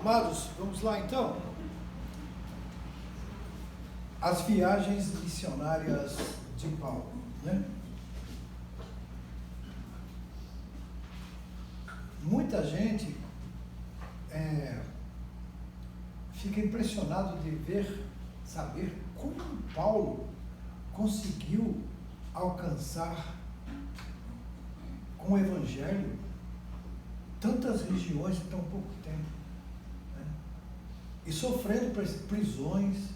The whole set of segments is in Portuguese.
Amados, vamos lá então. As viagens missionárias de Paulo, né? Muita gente fica impressionado de saber como Paulo conseguiu alcançar com o Evangelho tantas regiões em tão pouco tempo, né? E sofrendo prisões,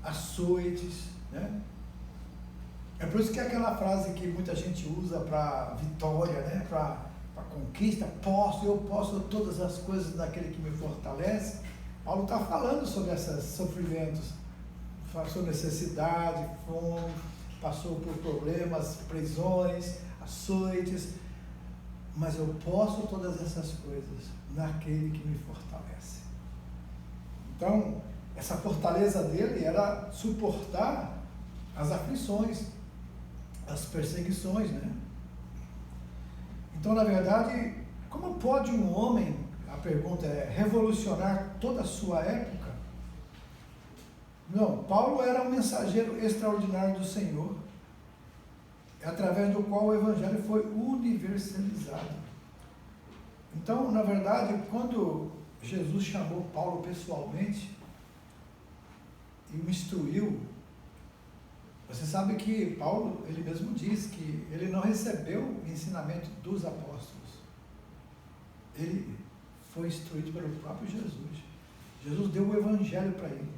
açoites, né? É por isso que aquela frase que muita gente usa para vitória, né? Para conquista, eu posso todas as coisas daquele que me fortalece. Paulo está falando sobre esses sofrimentos, passou necessidade, fome, passou por problemas, prisões, açoites, mas eu posso todas essas coisas naquele que me fortalece. Então, essa fortaleza dele era suportar as aflições, as perseguições, né? Então, na verdade, como pode um homem, a pergunta é, revolucionar toda a sua época? Não, Paulo era um mensageiro extraordinário do Senhor, através do qual o Evangelho foi universalizado. Então, na verdade, quando Jesus chamou Paulo pessoalmente e o instruiu, você sabe que Paulo, ele mesmo diz que ele não recebeu o ensinamento dos apóstolos. Ele foi instruído pelo próprio Jesus. Jesus deu o Evangelho para ele.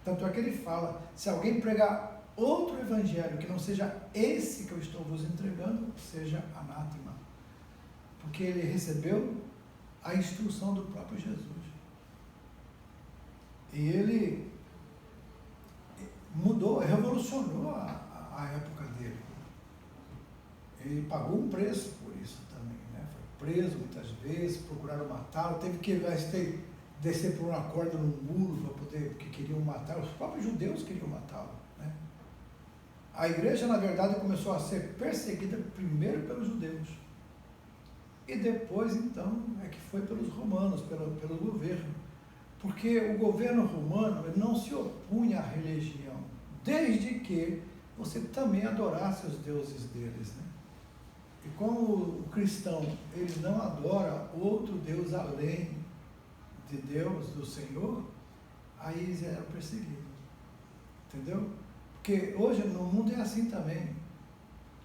Tanto é que ele fala, se alguém pregar outro Evangelho que não seja esse que eu estou vos entregando, seja anátema. Porque ele recebeu a instrução do próprio Jesus. E ele mudou, revolucionou a época dele. Ele pagou um preço por isso também, né? Foi preso muitas vezes, procuraram matá-lo, teve que descer por uma corda no muro para poder, porque queriam matá-lo. Os próprios judeus queriam matá-lo, né? A igreja, na verdade, começou a ser perseguida primeiro pelos judeus. E depois, então, é que foi pelos romanos, pelo governo. Porque o governo romano não se opunha à religião, desde que você também adorasse os deuses deles, né? E como o cristão, ele não adora outro Deus além de Deus, do Senhor, aí eles eram perseguidos. Entendeu? Porque hoje no mundo é assim também.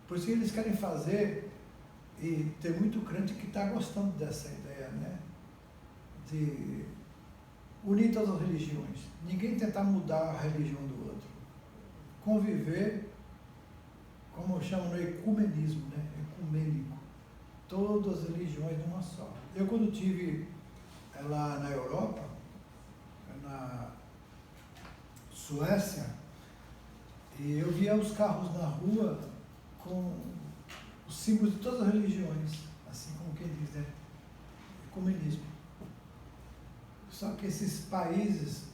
Por isso que eles querem fazer, e tem muito crente que está gostando dessa ideia, né? De unir todas as religiões. Ninguém tentar mudar a religião do outro. Conviver, como chamam no ecumenismo, né? Ecumênico. Todas as religiões numa só. Eu, quando estive lá na Europa, na Suécia, e eu via os carros na rua com os símbolos de todas as religiões, assim como quem diz, né? Ecumenismo. Só que esses países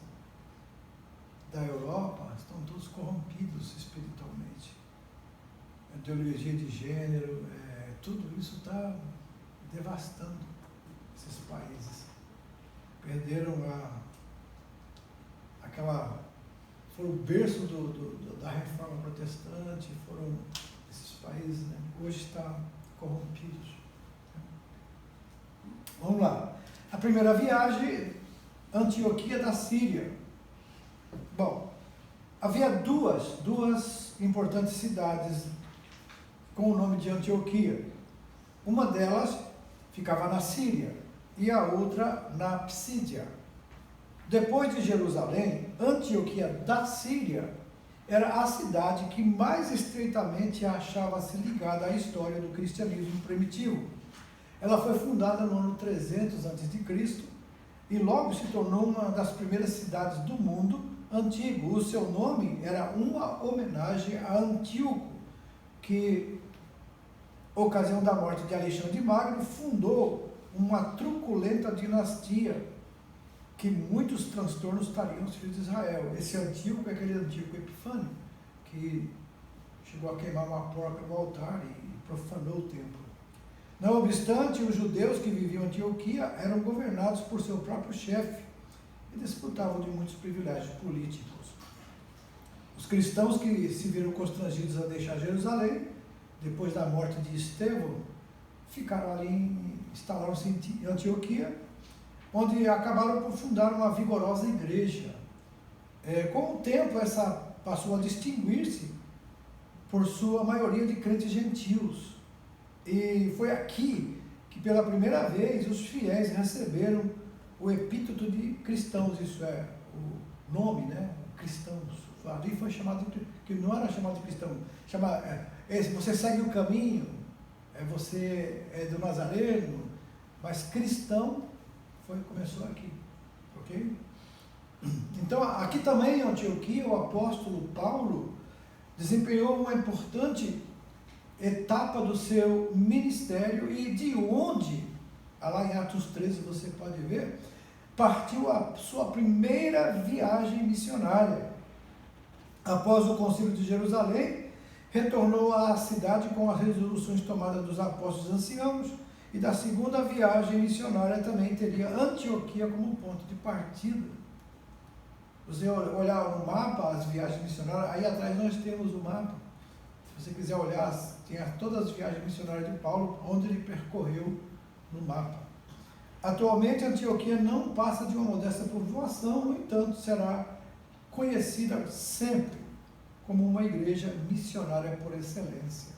da Europa estão todos corrompidos espiritualmente. A ideologia de gênero, tudo isso está devastando esses países. Perderam foram o berço da reforma protestante, foram esses países, né? Hoje estão corrompidos. Vamos lá. A primeira viagem, Antioquia da Síria. Bom, havia duas importantes cidades com o nome de Antioquia. Uma delas ficava na Síria e a outra na Psídia. Depois de Jerusalém, Antioquia da Síria era a cidade que mais estreitamente achava-se ligada à história do cristianismo primitivo. Ela foi fundada no ano 300 a.C. e logo se tornou uma das primeiras cidades do mundo antigo. O seu nome era uma homenagem a Antíoco, que, ocasião da morte de Alexandre Magno, fundou uma truculenta dinastia que muitos transtornos estariam os filhos de Israel. Esse Antíoco é aquele Antíoco Epifânio, que chegou a queimar uma porca no altar e profanou o templo. Não obstante, os judeus que viviam em Antioquia eram governados por seu próprio chefe e desfrutavam de muitos privilégios políticos. Os cristãos que se viram constrangidos a deixar Jerusalém, depois da morte de Estevão, ficaram ali, instalaram-se em Antioquia, onde acabaram por fundar uma vigorosa igreja. Com o tempo, essa passou a distinguir-se por sua maioria de crentes gentios. E foi aqui que, pela primeira vez, os fiéis receberam o epíteto de cristãos, isso é, o nome, né? Cristãos. Ali foi chamado, que não era chamado de cristão, você segue o caminho, você é do Nazareno, mas cristão começou aqui, ok? Então, aqui também em Antioquia, o apóstolo Paulo desempenhou uma importante etapa do seu ministério e de onde, lá em Atos 13 você pode ver, partiu a sua primeira viagem missionária. Após o concílio de Jerusalém, retornou à cidade com as resoluções tomadas dos apóstolos anciãos, e da segunda viagem missionária também teria Antioquia como ponto de partida. Você olhar no mapa as viagens missionárias, aí atrás nós temos o mapa. Se você quiser olhar, tem todas as viagens missionárias de Paulo, onde ele percorreu no mapa. Atualmente, Antioquia não passa de uma modesta povoação, no entanto, será conhecida sempre como uma igreja missionária por excelência.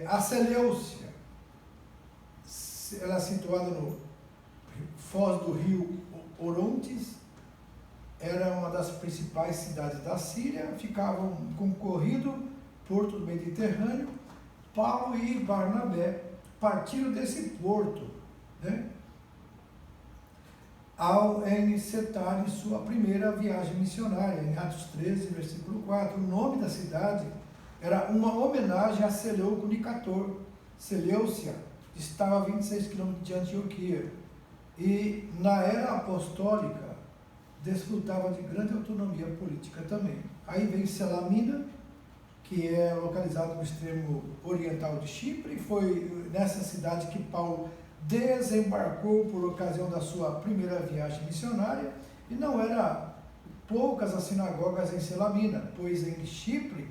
A Seleucia, ela é situada no foz do rio Orontes, era uma das principais cidades da Síria, ficavam concorrido porto do Mediterrâneo. Paulo e Barnabé partiram desse porto, né, ao encetarem sua primeira viagem missionária, em Atos 13, versículo 4. O nome da cidade era uma homenagem a Seleuco Nicator. Seleucia estava a 26 quilômetros de Antioquia e, na era apostólica, desfrutava de grande autonomia política também. Aí vem Selamina, que é localizado no extremo oriental de Chipre. Foi nessa cidade que Paulo desembarcou por ocasião da sua primeira viagem missionária, e não eram poucas as sinagogas em Selamina, pois em Chipre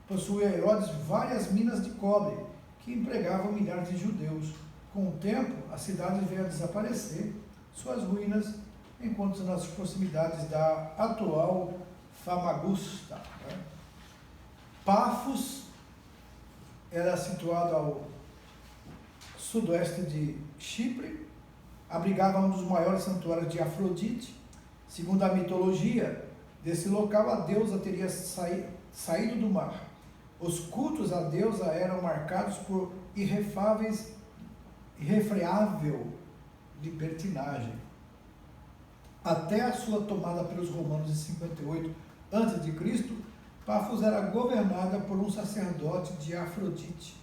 possuía Herodes várias minas de cobre, que empregavam milhares de judeus. Com o tempo, a cidade veio a desaparecer, suas ruínas encontram-se nas proximidades da atual Famagusta. Né? Pafos era situado ao sudoeste de Chipre, abrigava um dos maiores santuários de Afrodite. Segundo a mitologia desse local, a deusa teria saído do mar. Os cultos à deusa eram marcados por irrefreável libertinagem. Até a sua tomada pelos romanos em 58 a.C., Pafos era governada por um sacerdote de Afrodite.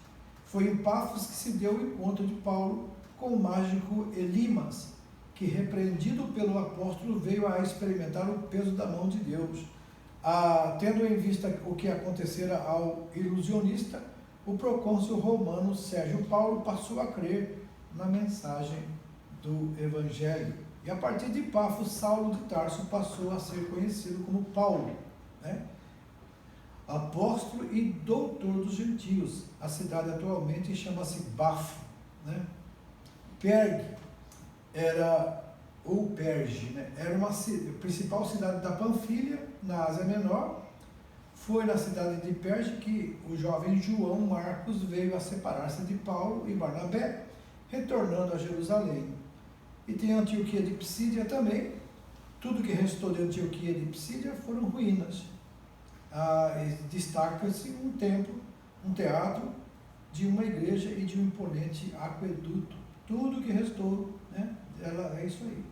Foi em Pafos que se deu o encontro de Paulo com o mágico Elimas, que, repreendido pelo apóstolo, veio a experimentar o peso da mão de Deus. Tendo em vista o que acontecera ao ilusionista, o procônsul romano Sérgio Paulo passou a crer na mensagem do Evangelho. E a partir de Pafos, Saulo de Tarso passou a ser conhecido como Paulo, né? Apóstolo e doutor dos gentios. A cidade atualmente chama-se Bafo, né? Pergue Perge, né? Era uma principal cidade da Panfilha, na Ásia Menor. Foi na cidade de Perge que o jovem João Marcos veio a separar-se de Paulo e Barnabé, retornando a Jerusalém. E tem a Antioquia de Psídia também. Tudo que restou de Antioquia de Psídia foram ruínas. Destaca-se um templo, um teatro, de uma igreja e de um imponente aqueduto. Tudo que restou, né? É isso aí.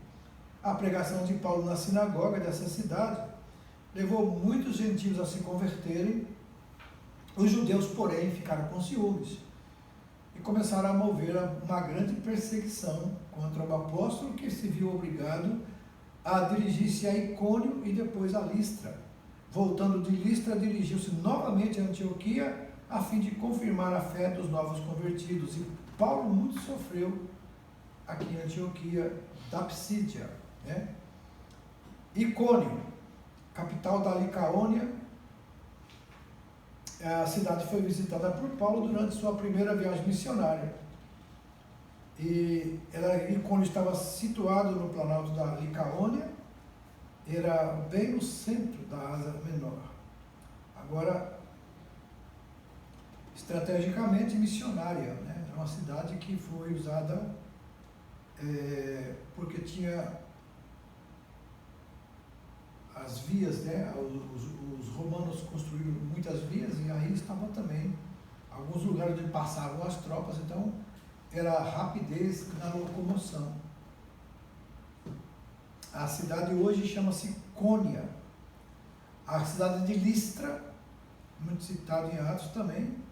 A pregação de Paulo na sinagoga dessa cidade levou muitos gentios a se converterem. Os judeus, porém, ficaram com ciúmes e começaram a mover uma grande perseguição contra o apóstolo, que se viu obrigado a dirigir-se a Icônio e depois a Listra. Voltando de Listra, dirigiu-se novamente a Antioquia, a fim de confirmar a fé dos novos convertidos. E Paulo muito sofreu aqui em Antioquia da Psídia, né? Icônio, capital da Licaônia. A cidade foi visitada por Paulo durante sua primeira viagem missionária. E Icônio estava situado no planalto da Licaônia, era bem no centro da Ásia Menor. Agora, estrategicamente missionária, né? Era uma cidade que foi usada porque tinha as vias, né? Os romanos construíram muitas vias e aí estavam também alguns lugares onde passavam as tropas, então era rapidez na locomoção. A cidade hoje chama-se Cônia. A cidade de Listra, muito citada em Atos também.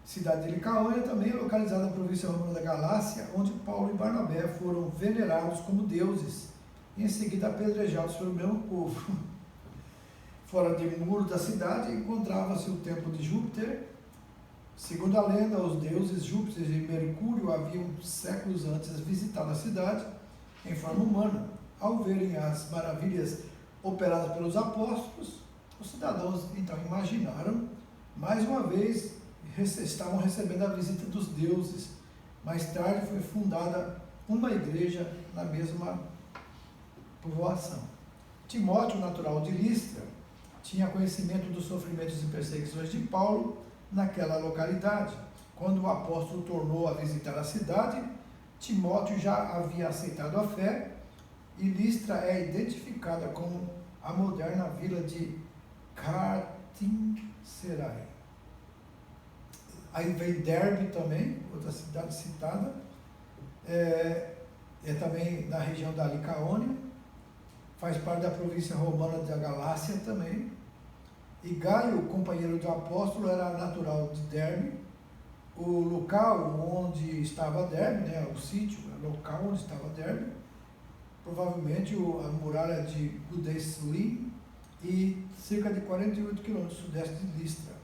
Cidade de Licaônia também é localizada na província romana da Galácia, onde Paulo e Barnabé foram venerados como deuses e em seguida apedrejados pelo mesmo povo. Fora de muro da cidade encontrava-se o templo de Júpiter. Segundo a lenda, os deuses Júpiter e Mercúrio haviam séculos antes visitado a cidade em forma humana. Ao verem as maravilhas operadas pelos apóstolos, os cidadãos então imaginaram, mais uma vez, estavam recebendo a visita dos deuses. Mais tarde foi fundada uma igreja na mesma povoação. Timóteo, natural de Listra, tinha conhecimento dos sofrimentos e perseguições de Paulo naquela localidade. Quando o apóstolo tornou a visitar a cidade, Timóteo já havia aceitado a fé e Listra é identificada como a moderna vila de Cartim-Serai. Aí vem Derbe também, outra cidade citada, é também na região da Licaônia, faz parte da província romana da Galácia também. E Gaio, companheiro do apóstolo, era natural de Derbe. O local onde estava Derbe, né, o sítio, o local onde estava Derbe, provavelmente a muralha de Gudeslim e cerca de 48 quilômetros sudeste de Listra.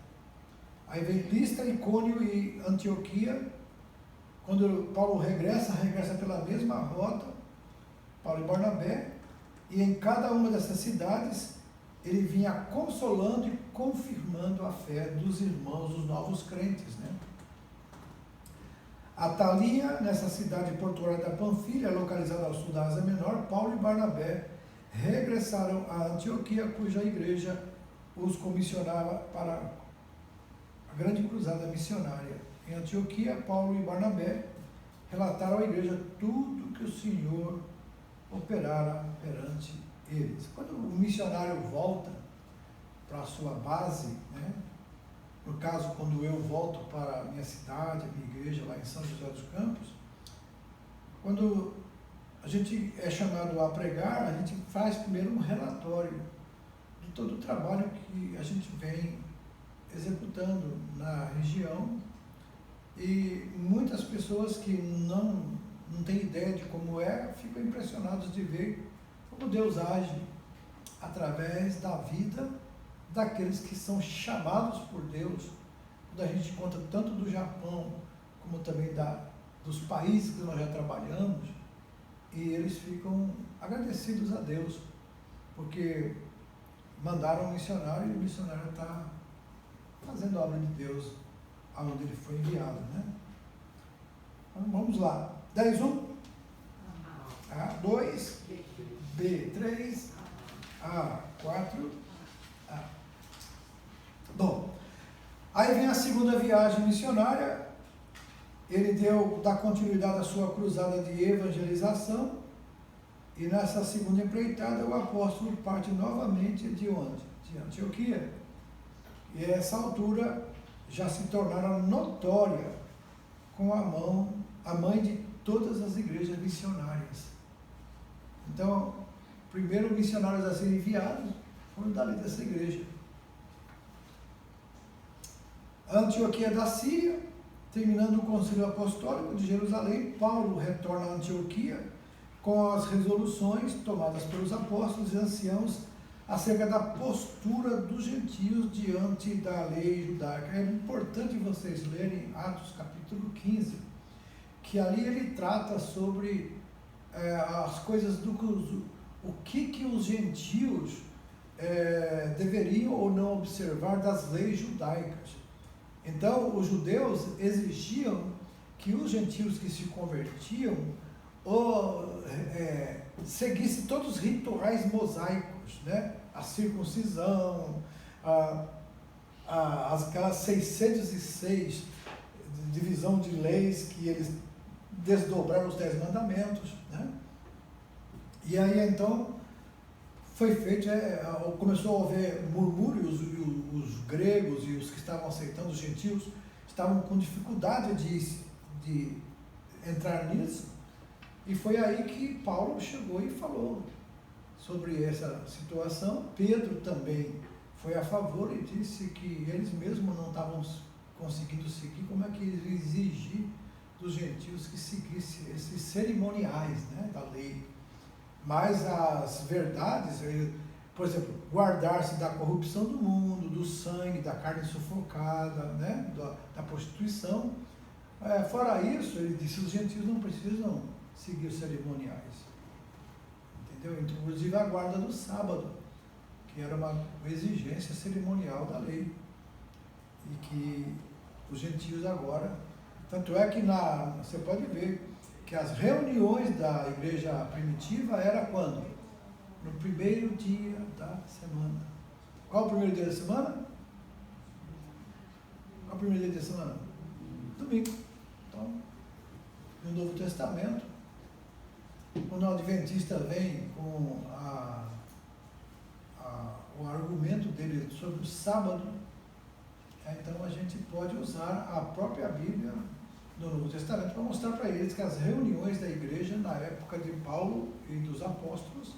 Aí vem Listra, Icônio e Antioquia. Quando Paulo regressa pela mesma rota, Paulo e Barnabé, e em cada uma dessas cidades ele vinha consolando e confirmando a fé dos irmãos, dos novos crentes, né? Atalia, nessa cidade portuária da Panfilha, localizada ao sul da Ásia Menor, Paulo e Barnabé regressaram a Antioquia, cuja igreja os comissionava para a grande cruzada missionária. Em Antioquia, Paulo e Barnabé relataram à igreja tudo que o Senhor operara perante eles. Quando o missionário volta para a sua base, né? No caso, quando eu volto para a minha cidade, a minha igreja lá em São José dos Campos, quando a gente é chamado a pregar, a gente faz primeiro um relatório de todo o trabalho que a gente vem executando na região, e muitas pessoas que não têm ideia de como é, ficam impressionadas de ver como Deus age através da vida daqueles que são chamados por Deus. Quando a gente conta tanto do Japão, como também dos países que nós já trabalhamos, e eles ficam agradecidos a Deus, porque mandaram um missionário e o missionário está fazendo a obra de Deus aonde ele foi enviado, né? Então, vamos lá. 10:1, A2, B3, A4, A. Bom, aí vem a segunda viagem missionária. Ele dá continuidade à sua cruzada de evangelização, e nessa segunda empreitada o apóstolo parte novamente de onde? De Antioquia. E a essa altura já se tornaram notória com a mãe de todas as igrejas missionárias. Então, primeiro missionários a serem enviados foram dali dessa igreja. Antioquia da Síria, terminando o concílio apostólico de Jerusalém, Paulo retorna a Antioquia com as resoluções tomadas pelos apóstolos e anciãos acerca da postura dos gentios diante da lei judaica. É importante vocês lerem Atos capítulo 15, que ali ele trata sobre as coisas o que os gentios deveriam ou não observar das leis judaicas. Então, os judeus exigiam que os gentios que se convertiam seguissem todos os rituais mosaicos, né? A circuncisão, aquelas 606 divisão de leis que eles desdobraram os 10 mandamentos, né? E aí então foi feito, começou a haver murmúrios, e os gregos e os que estavam aceitando, os gentios, estavam com dificuldade de entrar nisso, e foi aí que Paulo chegou e falou sobre essa situação. Pedro também foi a favor e disse que eles mesmos não estavam conseguindo seguir, como é que eles exigir dos gentios que seguissem esses cerimoniais, né, da lei. Mas as verdades, por exemplo, guardar-se da corrupção do mundo, do sangue, da carne sufocada, né, da prostituição. Fora isso, ele disse que os gentios não precisam seguir os cerimoniais. Entendeu? Inclusive a guarda do sábado, que era uma exigência cerimonial da lei. E que os gentios agora... Tanto é que você pode ver que as reuniões da igreja primitiva era quando? No primeiro dia da semana. Qual o primeiro dia da semana? Qual o primeiro dia da semana? Domingo. Então, no Novo Testamento, quando o Adventista vem com o argumento dele sobre o sábado, então a gente pode usar a própria Bíblia no Novo Testamento para mostrar para eles que as reuniões da igreja na época de Paulo e dos apóstolos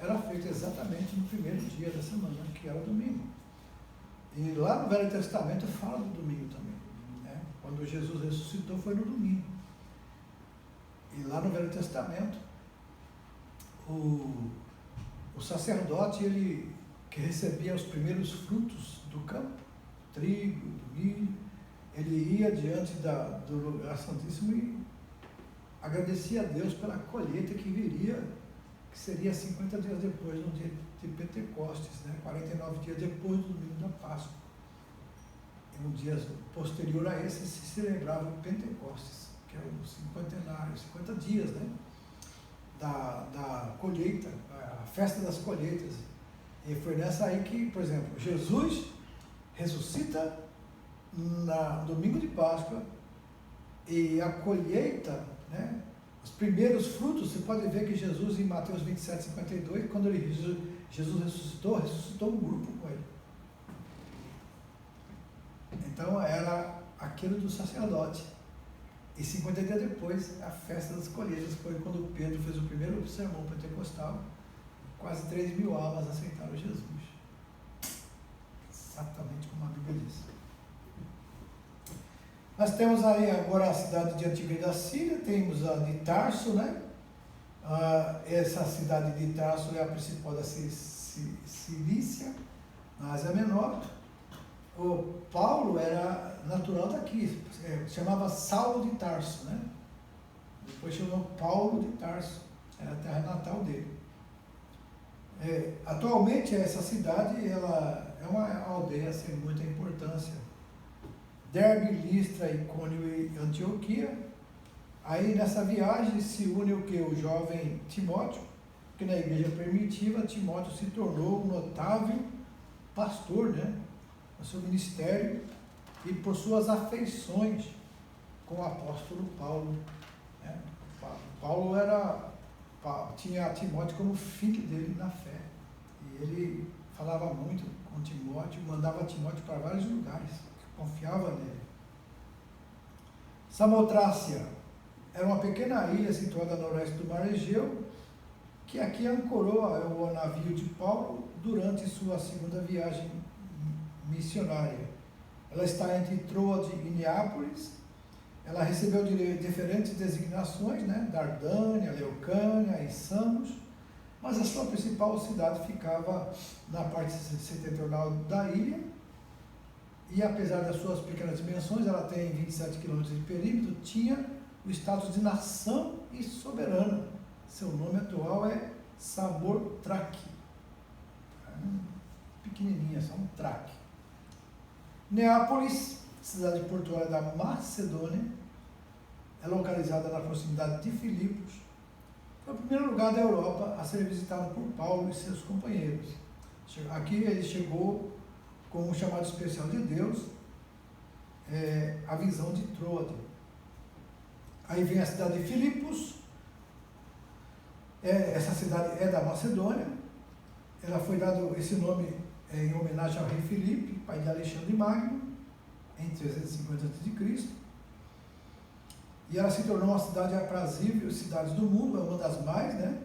eram feitas exatamente no primeiro dia da semana, que era o domingo. E lá no Velho Testamento fala do domingo também, né? Quando Jesus ressuscitou foi no domingo. E lá no Velho Testamento o sacerdote, ele que recebia os primeiros frutos do campo, trigo, do milho, ele ia diante do lugar santíssimo e agradecia a Deus pela colheita que viria, que seria 50 dias depois, no dia de Pentecostes, né? 49 dias depois do domingo da Páscoa. E no dia posterior a esse se celebrava o Pentecostes, que é o cinquentenário, 50 dias, né? Da colheita, a festa das colheitas. E foi nessa aí que, por exemplo, Jesus ressuscita no domingo de Páscoa, e a colheita, né, os primeiros frutos, você pode ver que Jesus, em Mateus 27, 52, quando Jesus ressuscitou um grupo com ele. Então era aquilo do sacerdote. E 50 dias depois, a festa das colheitas, foi quando Pedro fez o primeiro sermão pentecostal. Quase 3.000 almas aceitaram Jesus. Exatamente como a Bíblia diz. Nós temos aí agora a cidade de Antíoquia da Síria, temos a de Tarso, né? Essa cidade de Tarso é a principal da Cilícia, na Ásia Menor. O Paulo era natural daqui, chamava Saulo de Tarso, né? Depois chamou Paulo de Tarso, era a terra natal dele. Atualmente essa cidade ela é uma aldeia sem muita importância. Derbe, Listra, Icônio e Antioquia. Aí nessa viagem se une o jovem Timóteo, que na igreja primitiva Timóteo se tornou um notável pastor, né? No seu ministério e por suas afeições com o apóstolo Paulo, né? Paulo tinha Timóteo como filho dele na fé, e ele falava muito com Timóteo, mandava Timóteo para vários lugares, confiava nele. Samotrácia era uma pequena ilha situada no oeste do Mar Egeu, que aqui ancorou o navio de Paulo durante sua segunda viagem missionária. Ela está entre Troade e Neápolis. Ela recebeu diferentes designações, né? Dardânia, Leucânia e Samos, mas a sua principal cidade ficava na parte setentrional da ilha, e apesar das suas pequenas dimensões, ela tem 27 km de perímetro, tinha o status de nação e soberana. Seu nome atual é Samotraque. Pequenininha, só um traque. Neápolis, cidade portuária da Macedônia, é localizada na proximidade de Filipos. Foi o primeiro lugar da Europa a ser visitado por Paulo e seus companheiros. Aqui ele chegou com um chamado especial de Deus, a visão de Troade. Aí vem a cidade de Filipos. Essa cidade é da Macedônia. Ela foi dado esse nome em homenagem ao rei Filipe, pai de Alexandre Magno, em 350 a.C. E ela se tornou uma cidade aprazível, cidade do mundo, é uma das mais, né?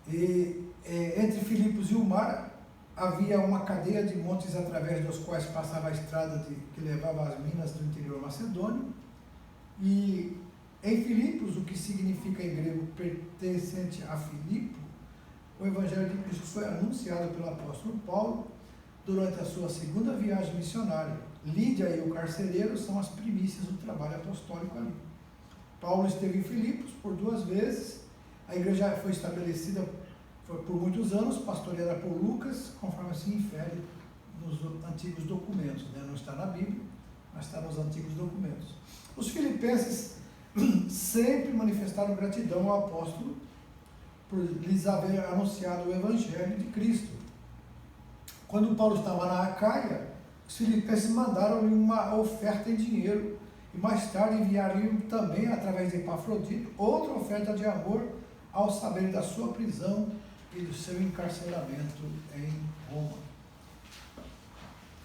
E entre Filipos e o mar havia uma cadeia de montes através dos quais passava a estrada que levava às minas do interior macedônio. E em Filipos, o que significa em grego pertencente a Filipo, o Evangelho de Cristo foi anunciado pelo apóstolo Paulo durante a sua segunda viagem missionária. Lídia e o carcereiro são as primícias do trabalho apostólico ali. Paulo esteve em Filipos por 2 vezes. A igreja foi estabelecida por muitos anos, pastoreada por Lucas, conforme assim infere nos antigos documentos, né? Não está na Bíblia, mas está nos antigos documentos. Os filipenses sempre manifestaram gratidão ao apóstolo por lhes haver anunciado o Evangelho de Cristo. Quando Paulo estava na Acaia, os filipenses mandaram-lhe uma oferta em dinheiro e mais tarde enviariam também, através de Epafrodito, outra oferta de amor ao saber da sua prisão e do seu encarceramento em Roma.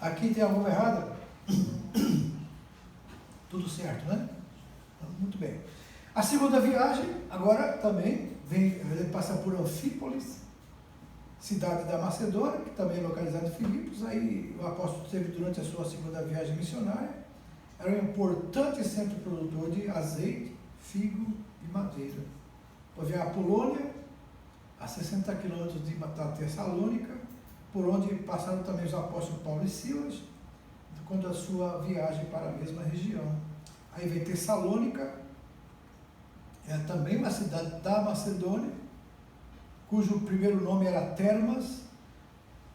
Aqui tem alguma errada? Tudo certo, né? Muito bem. A segunda viagem, agora também, ele passa por Anfípolis, cidade da Macedônia, que também é localizada em Filipos. Aí o apóstolo esteve durante a sua segunda viagem missionária. Era um importante centro produtor de azeite, figo e madeira. Depois vem a Polônia, a 60 quilômetros da Tessalônica, por onde passaram também os apóstolos Paulo e Silas, quando a sua viagem para a mesma região. Aí vem Tessalônica, é também uma cidade da Macedônia, cujo primeiro nome era Termas,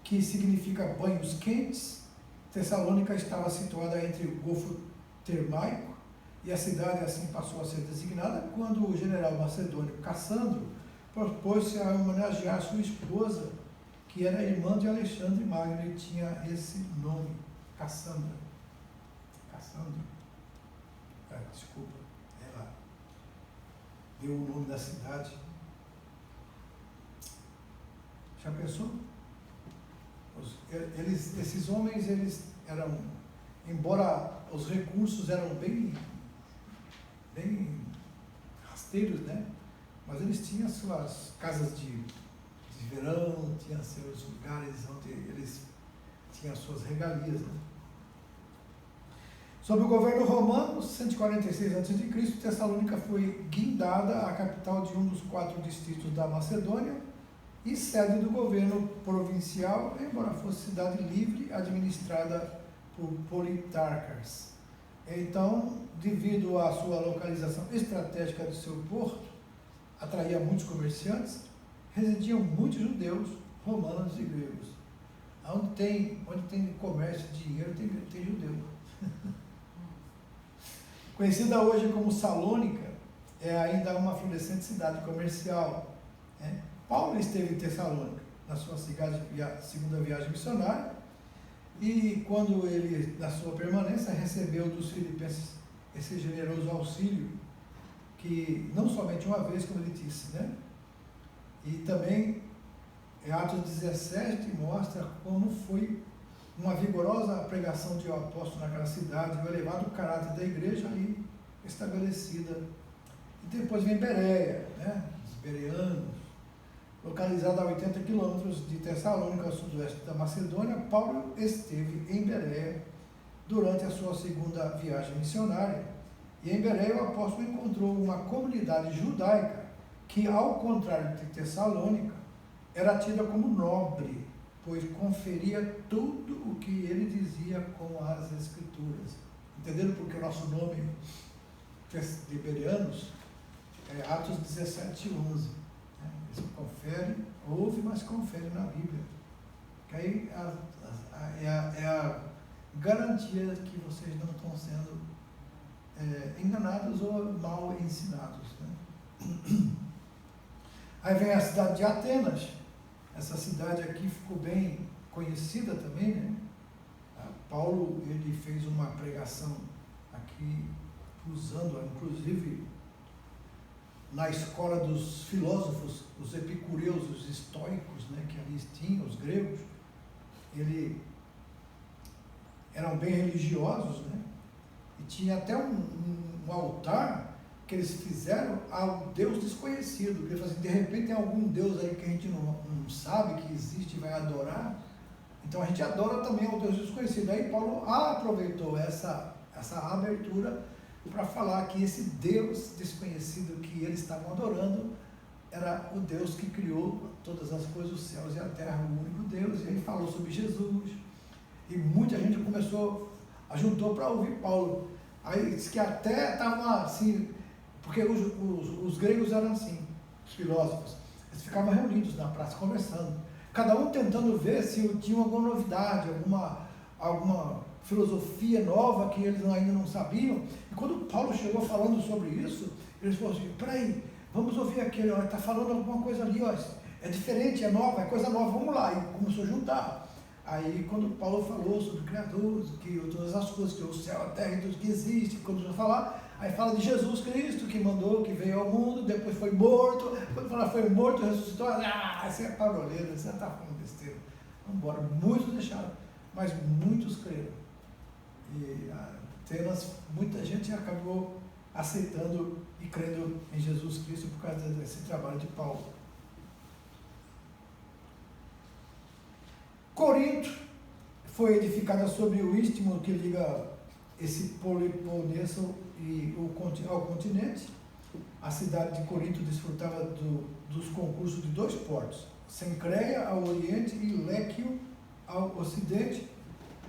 que significa banhos quentes. Tessalônica estava situada entre o Golfo Termaico, e a cidade assim passou a ser designada quando o general macedônio Cassandro propôs-se a homenagear sua esposa, que era irmã de Alexandre Magno, e tinha esse nome, Cassandra. Desculpa, ela deu o nome da cidade. Já pensou? Esses homens, eles eram, embora os recursos eram bem rasteiros, né? Mas eles tinham suas casas de verão, tinham seus lugares onde eles tinham suas regalias, né? Sob o governo romano, 146 a.C., Tessalônica foi guindada a capital de um dos 4 distritos da Macedônia e sede do governo provincial, embora fosse cidade livre, administrada por politarcas. Então, devido à sua localização estratégica do seu porto, atraía muitos comerciantes, residiam muitos judeus, romanos e gregos. Onde tem comércio e dinheiro, tem judeu. Conhecida hoje como Salônica, é ainda uma florescente cidade comercial, né? Paulo esteve em Tessalônica na sua segunda viagem missionária, e quando ele, na sua permanência, recebeu dos filipenses esse generoso auxílio, que não somente uma vez, como ele disse, né? E também, Atos 17 mostra como foi uma vigorosa pregação de um apóstolo naquela cidade, o elevado caráter da igreja ali estabelecida. E depois vem Bereia, né? Os bereanos, localizada a 80 quilômetros de Tessalônica, ao sudoeste da Macedônia. Paulo esteve em Bereia durante a sua segunda viagem missionária. E em Bereia o apóstolo encontrou uma comunidade judaica que, ao contrário de Tessalônica, era tida como nobre, pois conferia tudo o que ele dizia com as Escrituras. Entenderam porque o nosso nome de Bereanos, Atos 17, 11. Né? Eles conferem, ouve, mas confere na Bíblia. Que aí é a garantia que vocês não estão sendo enganados ou mal ensinados. Né? Aí vem a cidade de Atenas. Essa cidade aqui ficou bem conhecida também, né? Paulo, ele fez uma pregação aqui, usando, inclusive, na escola dos filósofos, os epicureus, os estoicos, né, que ali tinham, os gregos, eram bem religiosos, né? E tinha até um altar que eles fizeram ao Deus desconhecido. Ele falou assim, de repente tem algum Deus aí que a gente não sabe que existe e vai adorar. Então a gente adora também ao Deus desconhecido. Aí Paulo aproveitou essa abertura para falar que esse Deus desconhecido que eles estavam adorando era o Deus que criou todas as coisas, os céus e a terra, o único Deus. E aí falou sobre Jesus. E muita gente juntou para ouvir Paulo. Aí disse que até estava assim, porque os gregos eram assim, os filósofos. Eles ficavam reunidos na praça conversando. Cada um tentando ver se tinha alguma novidade, alguma filosofia nova que eles ainda não sabiam. E quando Paulo chegou falando sobre isso, eles falaram assim, peraí, vamos ouvir aquele, está falando alguma coisa ali, ó, é diferente, é nova, é coisa nova, vamos lá. E começou a juntar. Aí quando Paulo falou sobre o Criador, que todas as coisas, que o céu, a terra e tudo que existe, começou a falar, aí fala de Jesus Cristo, que mandou, que veio ao mundo, depois foi morto, quando fala foi morto, ressuscitou, esse é paroleiro, você está falando besteira. Vamos embora. Muitos deixaram, mas muitos creram. E Atenas, muita gente acabou aceitando e crendo em Jesus Cristo por causa desse trabalho de Paulo. Corinto foi edificada sobre o istmo que liga esse Peloponeso ao continente. A cidade de Corinto desfrutava dos concursos de 2 portos, Cencreia ao oriente e Léquio ao ocidente.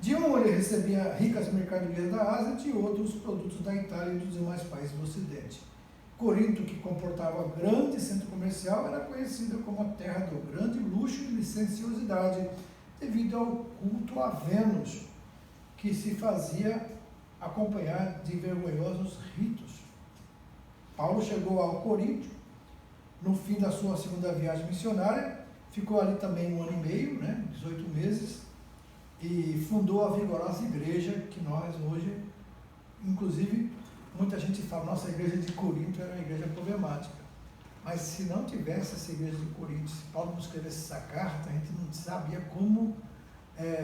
De um ele recebia ricas mercadorias da Ásia, de outro os produtos da Itália e dos demais países do ocidente. Corinto, que comportava grande centro comercial, era conhecida como a terra do grande luxo e licenciosidade, devido ao culto a Vênus, que se fazia acompanhar de vergonhosos ritos. Paulo chegou ao Corinto no fim da sua segunda viagem missionária, ficou ali também 1 ano e meio, né, 18 meses, e fundou a vigorosa igreja que nós hoje, inclusive, muita gente fala, nossa, a igreja de Corinto era uma igreja problemática. Mas se não tivesse essa igreja de Corinto, se Paulo não escrevesse essa carta, a gente não sabia como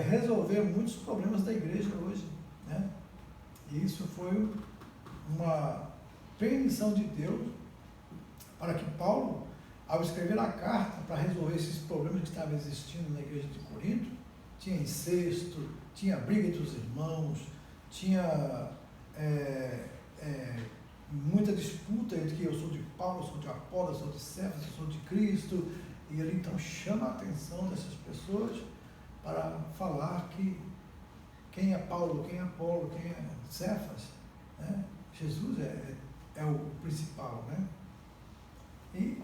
resolver muitos problemas da igreja hoje, né? E isso foi uma permissão de Deus para que Paulo, ao escrever a carta para resolver esses problemas que estavam existindo na igreja de Corinto, tinha incesto, tinha briga entre os irmãos, tinha muita disputa entre que eu sou de Paulo, eu sou de Apolo, eu sou de Cefas, eu sou de Cristo, e ele então chama a atenção dessas pessoas para falar que quem é Paulo, quem é Apolo, quem é Cefas, né? Jesus é o principal, né? E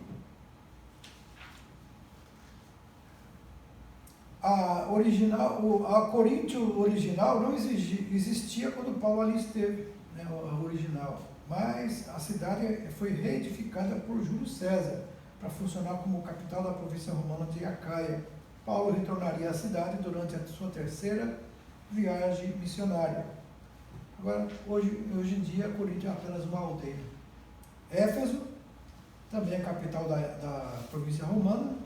a Coríntio original não existia quando Paulo ali esteve, né, a original, mas a cidade foi reedificada por Júlio César para funcionar como capital da província romana de Acaia. Paulo retornaria à cidade durante a sua terceira viagem missionária. Agora, hoje em dia, Corinto é apenas uma aldeia. Éfeso, também a capital da província romana,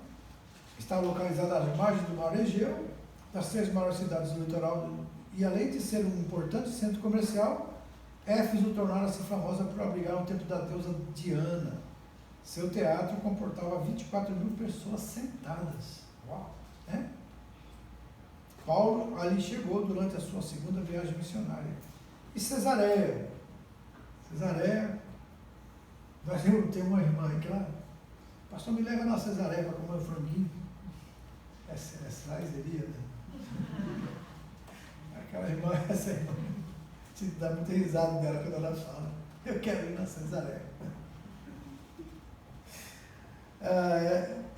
está localizada às margens do Mar Egeu, das 3 maiores cidades do litoral, e além de ser um importante centro comercial, Éfeso tornara-se famosa por abrigar o templo da deusa Diana. Seu teatro comportava 24 mil pessoas sentadas. Uau! Né? Paulo ali chegou durante a sua segunda viagem missionária. E Cesareia, nós temos uma irmã aí que ela, pastor, me leva na Cesareia para comer um franguinho. É Saizeria, né? Aquela irmã, essa irmã, te dá muita risada dela quando ela fala. Eu quero ir na Cesaré.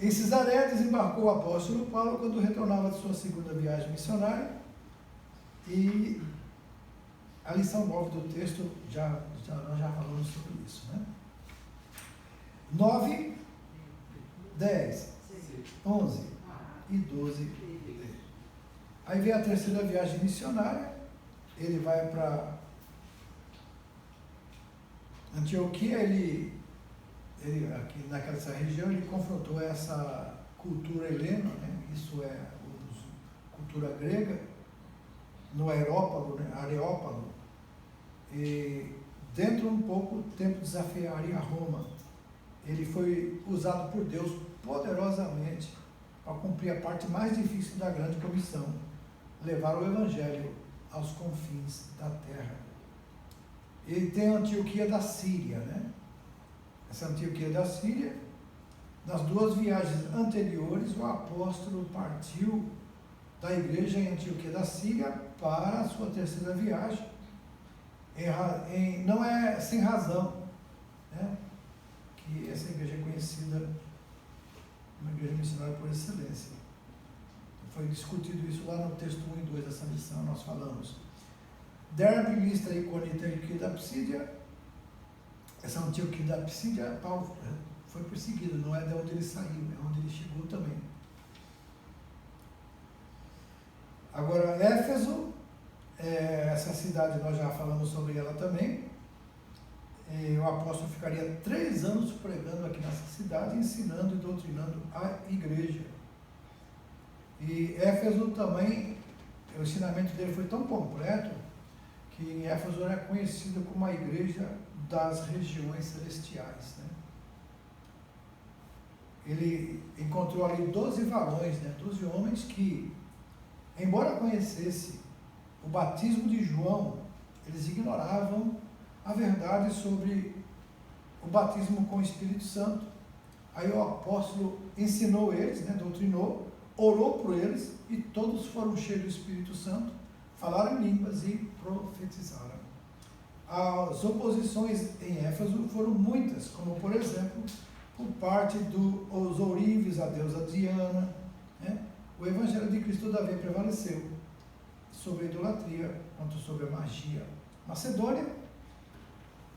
Em Cesaré desembarcou o apóstolo Paulo quando retornava de sua segunda viagem missionária. E a lição 9 do texto, nós já falamos sobre isso, né? 9, 10, 11 e 12. Aí vem a terceira viagem missionária. Ele vai para Antioquia. Ele aqui naquela região, ele confrontou essa cultura helena, né? Isso é cultura grega, no Areópago, e dentro um pouco o tempo desafiaria Roma. Ele foi usado por Deus poderosamente para cumprir a parte mais difícil da grande comissão, levar o evangelho aos confins da terra. Ele tem a Antioquia da Síria, né? Essa Antioquia da Síria, nas duas viagens anteriores, o apóstolo partiu da igreja em Antioquia da Síria para a sua terceira viagem. Não é sem razão, né, que essa igreja é conhecida, uma igreja missionária por excelência. Foi discutido isso lá no texto 1 e 2 dessa lição, nós falamos. Derbe, Listra, Iconita e Antioquia da Psídia. Essa Antioquia da Psídia, Paulo foi perseguido, não é de onde ele saiu, é onde ele chegou também. Agora, Éfeso, essa cidade nós já falamos sobre ela também. O apóstolo ficaria 3 anos pregando aqui nessa cidade, ensinando e doutrinando a igreja. E Éfeso também, o ensinamento dele foi tão completo que em Éfeso era conhecido como a igreja das regiões celestiais, né? Ele encontrou ali 12 varões, né? 12 homens que, embora conhecesse o batismo de João, eles ignoravam a verdade sobre o batismo com o Espírito Santo. Aí o apóstolo ensinou eles, né? Doutrinou, orou por eles e todos foram cheios do Espírito Santo, falaram em línguas e profetizaram. As oposições em Éfeso foram muitas, como por exemplo, por parte dos ourives, a deusa Diana, né? O Evangelho de Cristo todavia prevaleceu sobre a idolatria, quanto sobre a magia. Macedônia,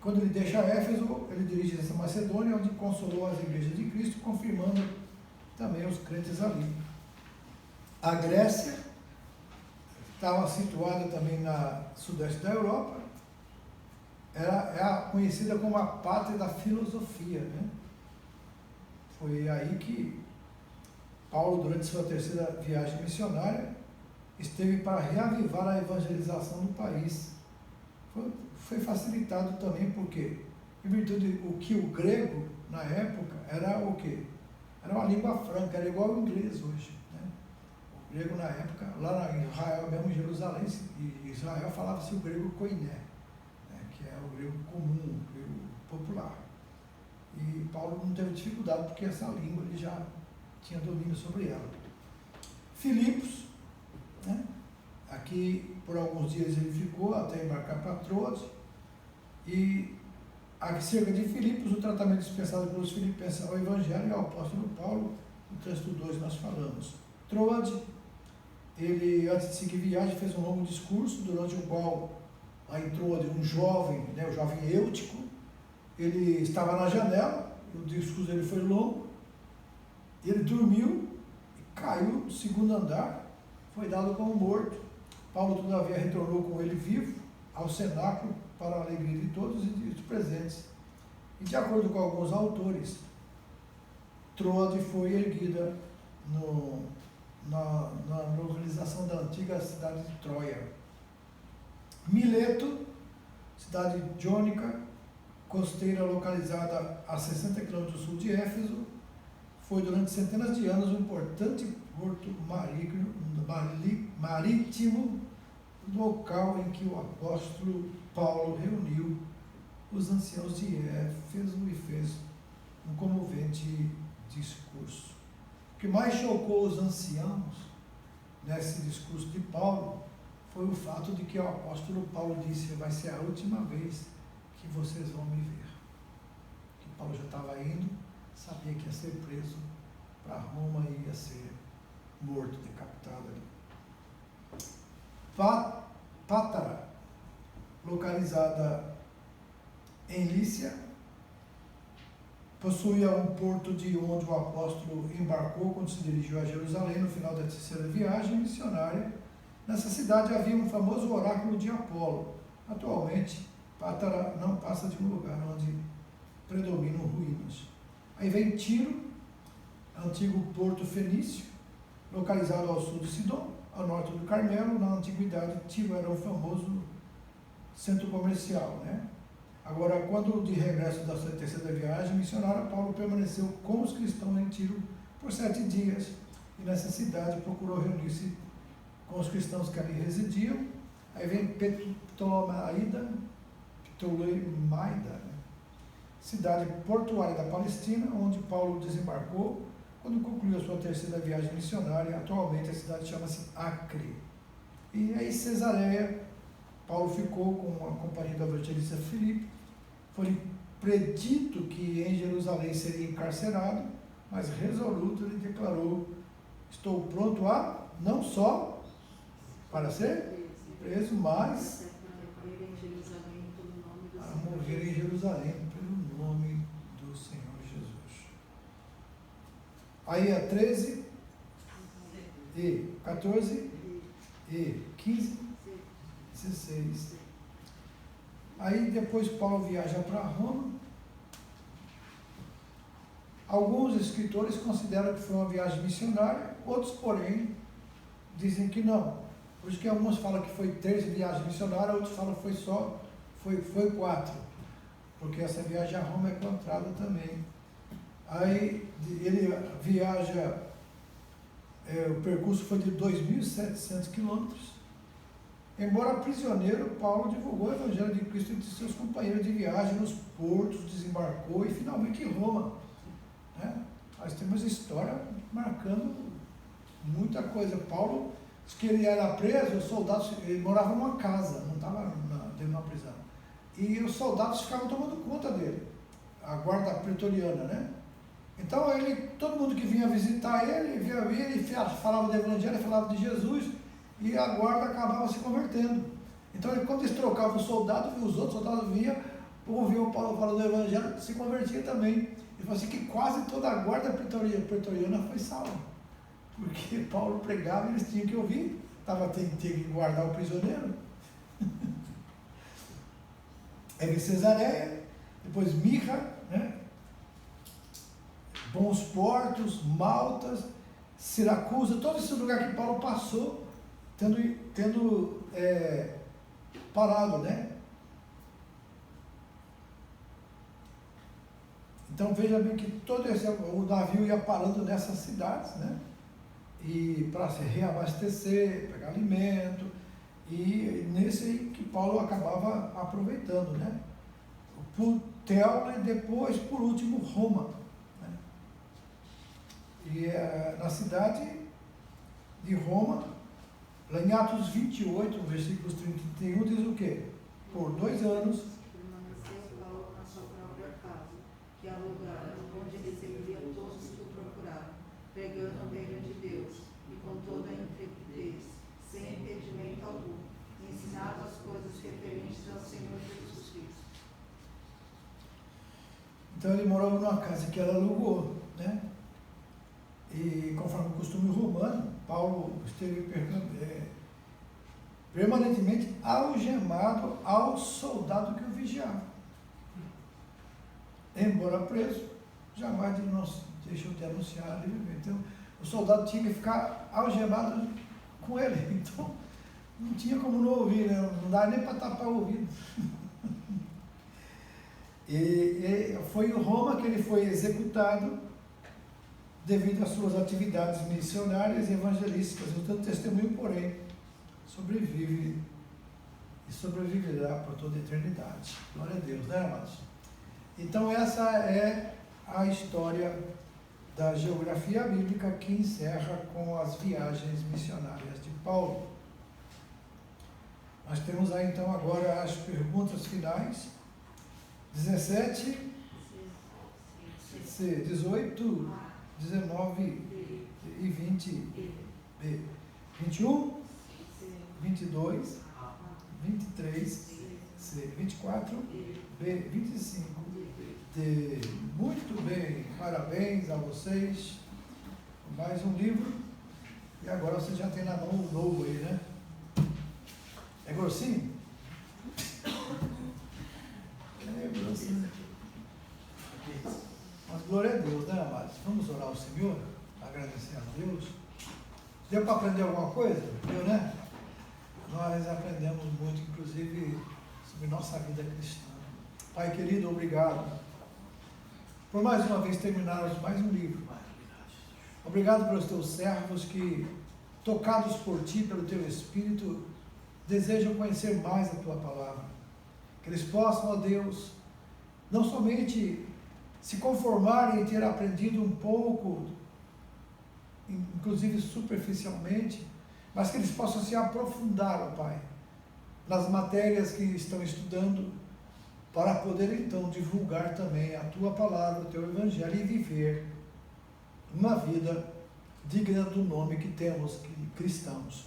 quando ele deixa Éfeso, ele dirige essa Macedônia, onde consolou as igrejas de Cristo, confirmando também os crentes ali. A Grécia estava situada também na sudeste da Europa, é conhecida como a pátria da filosofia, né? Foi aí que Paulo, durante sua terceira viagem missionária, esteve para reavivar a evangelização do país. Foi facilitado também porque, em virtude do que o grego, na época, era o quê? Era uma língua franca, era igual ao inglês hoje, né? O grego, na época, lá em Israel, mesmo em Jerusalém, em Israel falava-se o grego koiné, né? Que é o grego comum, o grego popular. E Paulo não teve dificuldade, porque essa língua ele já tinha domínio sobre ela. Filipos, né? Aqui por alguns dias ele ficou até embarcar para Troade, e acerca de Filipos, o tratamento dispensado pelos filipenses ao Evangelho e ao apóstolo Paulo, no texto 2 nós falamos. Troade, ele antes de seguir viagem fez um longo discurso, durante o qual lá em Troade um jovem, né, o jovem Eutico, ele estava na janela, o discurso dele foi longo, ele dormiu e caiu do segundo andar, foi dado como morto. Paulo, todavia, retornou com ele vivo ao cenáculo, para a alegria de todos e dos presentes. E, de acordo com alguns autores, Troade foi erguida na localização da antiga cidade de Troia. Mileto, cidade jônica, costeira localizada a 60 km do sul de Éfeso, foi durante centenas de anos um importante porto marítimo, local em que o apóstolo Paulo reuniu os anciãos de Éfeso e fez um comovente discurso. O que mais chocou os anciãos nesse discurso de Paulo foi o fato de que o apóstolo Paulo disse: vai ser a última vez que vocês vão me ver. Que Paulo já estava indo, sabia que ia ser preso para Roma e ia ser morto, decapitado ali. Pátara, localizada em Lícia, possuía um porto de onde o apóstolo embarcou quando se dirigiu a Jerusalém no final da terceira viagem missionária. Nessa cidade havia um famoso oráculo de Apolo. Atualmente, Pátara não passa de um lugar onde predominam ruínas. Aí vem Tiro, antigo porto fenício, localizado ao sul de Sidom, ao norte do Carmelo. Na antiguidade, Tiro era um famoso centro comercial, né? Agora, quando de regresso da sua terceira viagem missionária, Paulo permaneceu com os cristãos em Tiro por 7 dias, e nessa cidade procurou reunir-se com os cristãos que ali residiam. Aí vem Ptolemaida, né? Cidade portuária da Palestina, onde Paulo desembarcou quando concluiu a sua terceira viagem missionária. Atualmente a cidade chama-se Acre. E aí Cesareia, Paulo ficou com a companhia do evangelista Filipe. Foi predito que em Jerusalém seria encarcerado, mas resoluto ele declarou: estou pronto a, não só para ser preso, mas a morrer em Jerusalém pelo nome do Senhor Jesus. Aí a 13 e 14 e 15, 16. Aí depois Paulo viaja para Roma. Alguns escritores consideram que foi uma viagem missionária, outros, porém, dizem que não. Por isso que alguns falam que foi 3 viagens missionárias, outros falam que foi 4, porque essa viagem a Roma é encontrada também. Aí ele viaja, o percurso foi de 2.700 quilômetros. Embora prisioneiro, Paulo divulgou o Evangelho de Cristo entre seus companheiros de viagem nos portos, desembarcou e finalmente em Roma. Né? Nós temos história marcando muita coisa. Paulo, que ele era preso, os soldados, ele morava numa casa, não estava dentro de uma prisão. E os soldados ficavam tomando conta dele, a guarda pretoriana, né? Então todo mundo que vinha visitar ele, falava do Evangelho, falava de Jesus, e a guarda acabava se convertendo. Então, quando eles trocavam os soldados, os outros soldados vinham, ouviam Paulo falando do Evangelho, se convertia também. Ele falou assim que quase toda a guarda pretoriana foi salva, porque Paulo pregava e eles tinham que ouvir, tinha que guardar o prisioneiro. Aí Cesareia, depois Mirra, né? Bons Portos, Maltas, Siracusa, todo esse lugar que Paulo passou, tendo parado, né? Então veja bem que o navio ia parando nessas cidades, né? E para se reabastecer, pegar alimento, e nesse aí que Paulo acabava aproveitando, né? Puteoli e depois, por último, Roma. Né? E na cidade de Roma, lá em Atos 28, versículos 30 e 31, diz o quê? Por 2 anos, permaneceu Paulo na sua própria casa, que alugaram, onde recebia todos que o procuraram, pregando o reino de Deus, e com toda a intrepidez, sem impedimento algum, ensinava as coisas referentes ao Senhor Jesus Cristo. Então ele morava numa casa que ela alugou, né? E conforme o costume romano, Paulo esteve permanentemente algemado ao soldado que o vigiava. Embora preso, jamais ele não deixou de anunciar livremente. Então, o soldado tinha que ficar algemado com ele. Então, não tinha como não ouvir, né? Não dá nem para tapar o ouvido. E foi em Roma que ele foi executado devido às suas atividades missionárias e evangelísticas. O seu testemunho, porém, sobrevive e sobreviverá por toda a eternidade. Glória a Deus, né, amados? Então essa é a história da geografia bíblica que encerra com as viagens missionárias de Paulo. Nós temos aí então agora as perguntas finais. 17, C, 18, 19 e 20, B, 21, 22, 23, C, 24, B, 25, D. Muito bem, parabéns a vocês. Mais um livro. E agora você já tem na mão o novo aí, né? É grossinho? É grossinho. Mas glória a Deus, né, amados? Vamos orar ao Senhor, agradecer a Deus. Deu para aprender alguma coisa? Deu, né? Nós aprendemos muito, inclusive, sobre nossa vida cristã. Pai querido, obrigado por mais uma vez terminarmos mais um livro, Pai. Obrigado pelos teus servos que, tocados por Ti, pelo Teu Espírito, desejam conhecer mais a Tua palavra. Que eles possam, ó Deus, não somente se conformarem em ter aprendido um pouco, inclusive superficialmente, mas que eles possam se aprofundar, ó Pai, nas matérias que estão estudando, para poder então divulgar também a Tua palavra, o Teu Evangelho e viver uma vida digna do nome que temos, que cristãos,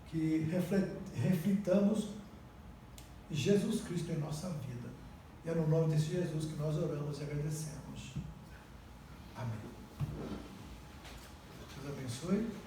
que reflitamos Jesus Cristo em nossa vida. E é no nome desse Jesus que nós oramos e agradecemos. Amém. Deus abençoe.